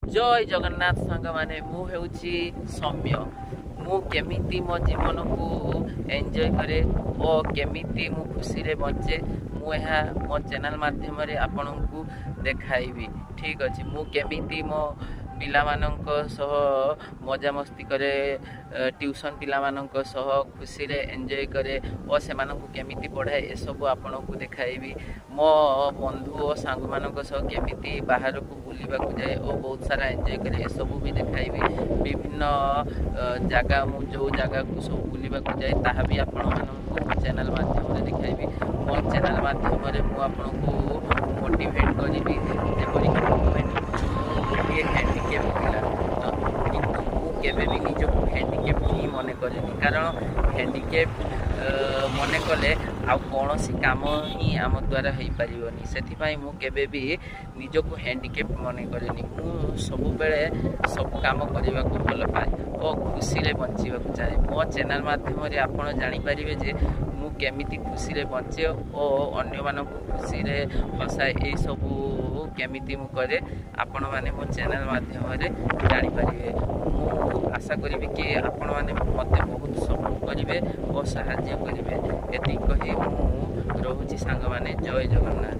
जय जगन्नाथ सांग माने मु हेउची सौम्य मु केमिति मो जीवन को एंजॉय करे और केमिति मु खुशी रे बचे मु यहाँ मो चैनल माध्यम रे आपन को देखाइबी। ठीक अच्छे मु केमिति मो पिला मानक सह मजा मस्ती करे ट्यूशन पिला मानक सह खुशी रे एंजॉय करे और से मानक केमिति पढ़ाए ए सब आपन को देखाइबी। मो बंधु और सांग मानक सह केमिति बाहर को बुलिबा को जाए और बहुत सारा एंजॉय करे ए सब भी देखाइबी। विभिन्न जगह मु जो जगह को सब बुलिबा को जाए ताहा भी आपन मानक चैनल माध्यम रे देखाइबी। मो चैनल माध्यम रे मु आपन को मोटिवेट करिबी जेपरि ये हैंडीकेप पिला किंतु मु केबे भी निजको हैंडीकेप ही मने करेनी कारण हैंडीकेप मने कले आ कौनसी काम ही आम द्वारा हो पारिबनी से मु केबे भी निजको हैंडीकेप मने करेनी। मु सब बेले सब काम करने को भल पाए और खुशी रे बंचिबा को चाहे। मो चैनल माध्यम रे आपण जानि परिबे जे मु केमिति खुशी रे बंचे और अन्य मानक खुशी रे हसाए ए सब केमिति मु करे आपण माने मो चैनल माध्यम रे जानि परिबे। मु आशा करिबे कि आपण माने मते बहुत सपोर्ट करिवे और सहायता करिवे। एति कहि मु रहूची सांग माने जय जगन्नाथ।